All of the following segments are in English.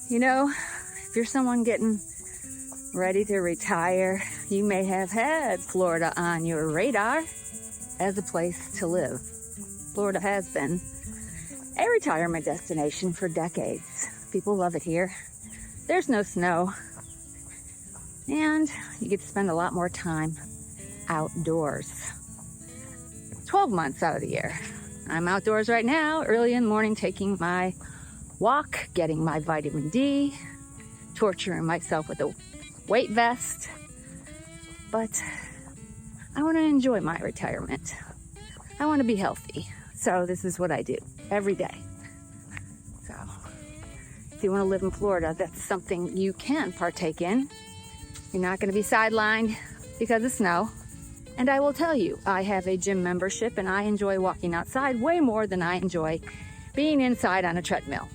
You know, if you're someone getting ready to retire, you may have had Florida on your radar as a place to live. Florida has been a retirement destination for decades. People love it here. There's no snow, and you get to spend a lot more time outdoors. 12 months out of the year. I'm outdoors right now, early in the morning, taking my walk, getting my vitamin D, torturing myself with a weight vest. But I want to enjoy my retirement. I want to be healthy. So this is what I do every day. So if you want to live in Florida, that's something you can partake in. You're not going to be sidelined because of snow. And I will tell you, I have a gym membership and I enjoy walking outside way more than I enjoy being inside on a treadmill.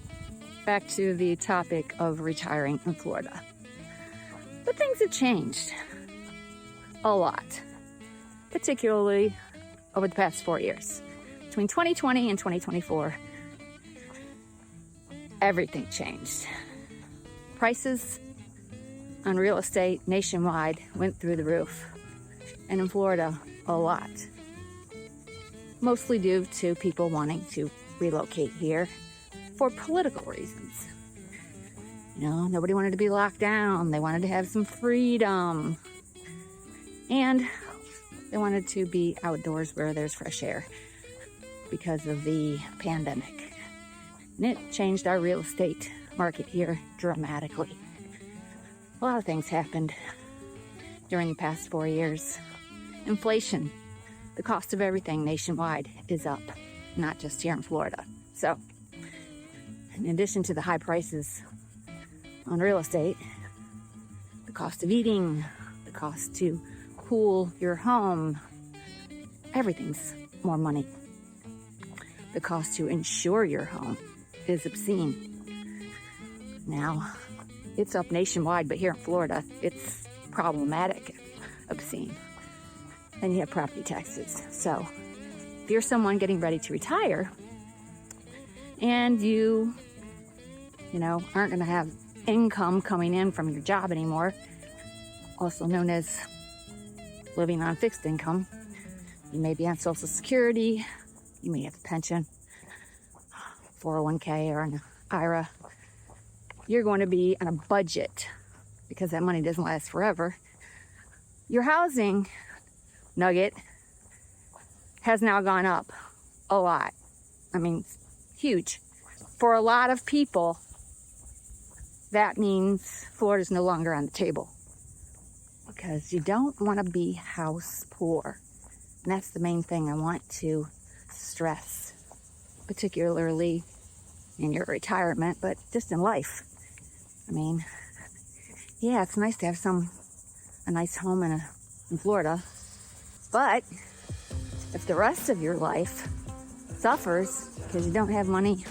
Back to the topic of retiring in Florida. But things have changed a lot, particularly over the past 4 years. Between 2020 and 2024, everything changed. Prices on real estate nationwide went through the roof, and in Florida, a lot. Mostly due to people wanting to relocate here for political reasons. You know, nobody wanted to be locked down. They wanted to have some freedom. And they wanted to be outdoors where there's fresh air because of the pandemic. And it changed our real estate market here dramatically. A lot of things happened during the past 4 years. Inflation, the cost of everything nationwide is up, not just here in Florida. So, in addition to the high prices on real estate, the cost of eating, the cost to cool your home, everything's more money. The cost to insure your home is obscene. Now, it's up nationwide, but here in Florida, it's problematic, obscene. Then you have property taxes. So, if you're someone getting ready to retire and you aren't going to have income coming in from your job anymore, also known as living on fixed income, you may be on Social Security, you may have a pension, 401k, or an IRA. You're going to be on a budget because that money doesn't last forever. Your housing nugget has now gone up a lot. I mean, huge. For a lot of people, that means Florida's no longer on the table because you don't want to be house poor. And that's the main thing I want to stress, particularly in your retirement, but just in life. I mean, yeah, it's nice to have a nice home in Florida, but if the rest of your life suffers because you don't have money,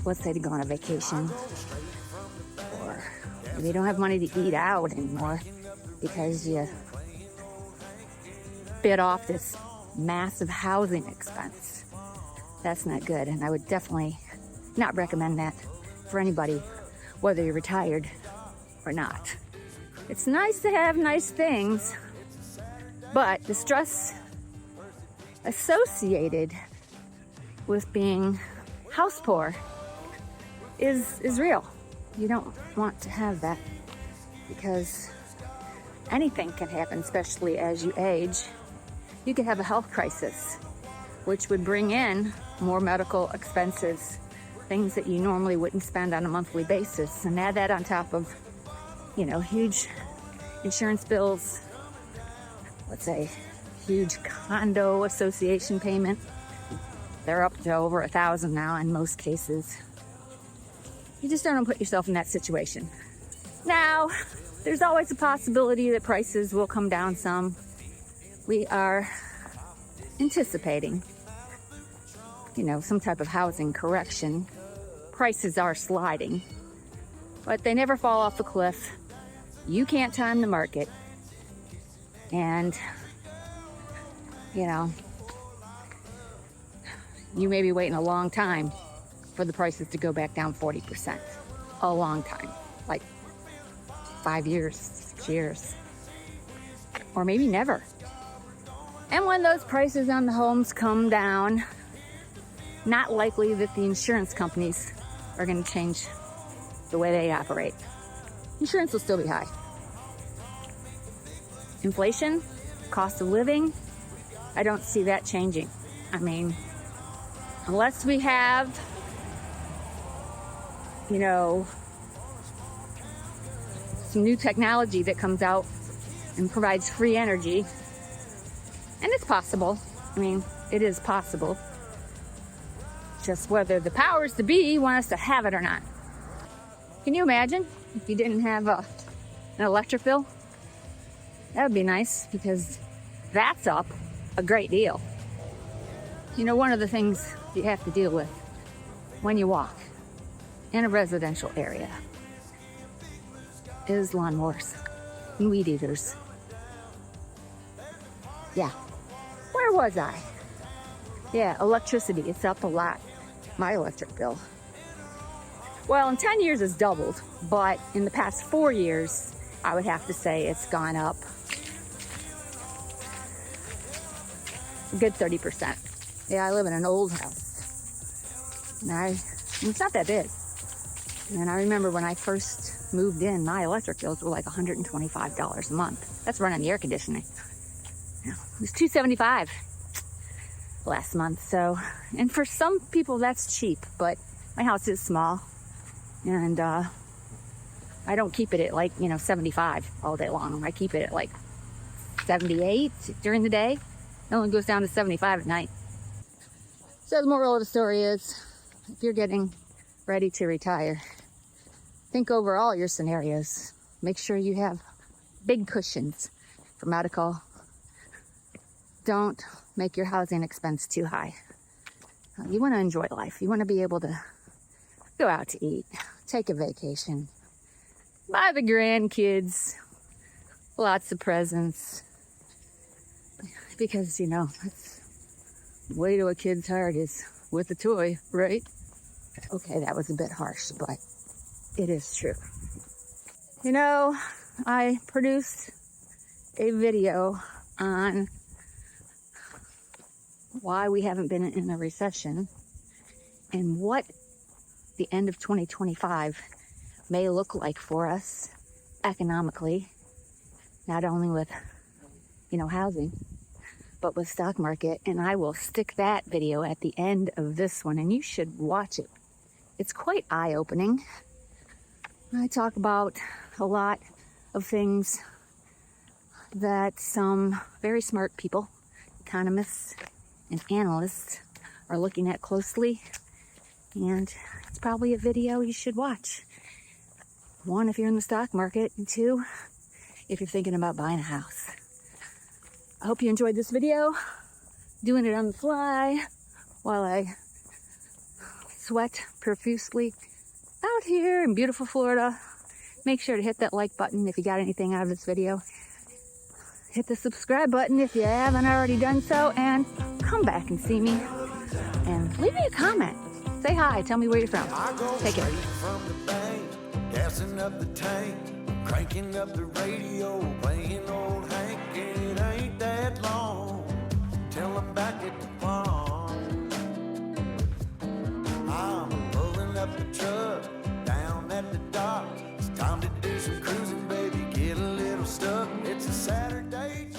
let's say to go on a vacation, or maybe you don't have money to eat out anymore because you bit off this massive housing expense, that's not good. And I would definitely not recommend that for anybody, whether you're retired or not. It's nice to have nice things, but the stress associated with being house poor is real. You don't want to have that because anything can happen, especially as you age. You could have a health crisis, which would bring in more medical expenses, things that you normally wouldn't spend on a monthly basis, and add that on top of, huge insurance bills, let's say huge condo association payment. They're up to over $1,000 now in most cases. You just don't want to put yourself in that situation. Now, there's always a possibility that prices will come down some. We are anticipating, some type of housing correction. Prices are sliding, but they never fall off the cliff. You can't time the market. And, you may be waiting a long time for the prices to go back down 40%. a long time, like 5 years, 6 years, or maybe never. And when those prices on the homes come down, not likely that the insurance companies are going to change the way they operate. Insurance will still be high. Inflation, cost of living, I don't see that changing. I mean, unless we have, some new technology that comes out and provides free energy. And it's possible. I mean, it is possible. Just whether the powers to be want us to have it or not. Can you imagine if you didn't have an electric bill? That would be nice, because that's up a great deal. One of the things you have to deal with when you walk in a residential area is lawnmowers and weed eaters. Yeah. Where was I? Yeah, electricity. It's up a lot. My electric bill. Well, in 10 years it's doubled, but in the past 4 years, I would have to say it's gone up a good 30%. Yeah, I live in an old house. And it's not that big. And I remember when I first moved in, my electric bills were like $125 a month. That's running the air conditioning. It was $275 last month. So, and for some people that's cheap, but my house is small, and I don't keep it at like 75 all day long. I keep it at like 78 during the day. It only goes down to 75 at night. So the moral of the story is, if you're getting ready to retire, think over all your scenarios. Make sure you have big cushions for medical. Don't make your housing expense too high. You want to enjoy life. You want to be able to go out to eat, take a vacation, buy the grandkids lots of presents. Because, that's the way to a kid's heart is with a toy, right? Okay, that was a bit harsh, but it is true. I produced a video on why we haven't been in a recession and what the end of 2025 may look like for us economically, not only with, housing, but with stock market. And I will stick that video at the end of this one, and you should watch it. It's quite eye-opening. I talk about a lot of things that some very smart people, economists and analysts, are looking at closely. And it's probably a video you should watch. 1, if you're in the stock market, and 2, if you're thinking about buying a house. I hope you enjoyed this video. Doing it on the fly while I sweat profusely out here in beautiful Florida. Make sure to hit that like button if you got anything out of this video. Hit the subscribe button if you haven't already done so, and come back and see me. And leave me a comment. Say hi. Tell me where you're from. Take care. From the bank, gassing up the tank, cranking up the radio, playing old Hank. It ain't that long till I'm back at the farm. I'm pulling up the truck down at the dock. It's time to do some cruising, baby. Get a little stuck. It's a Saturday.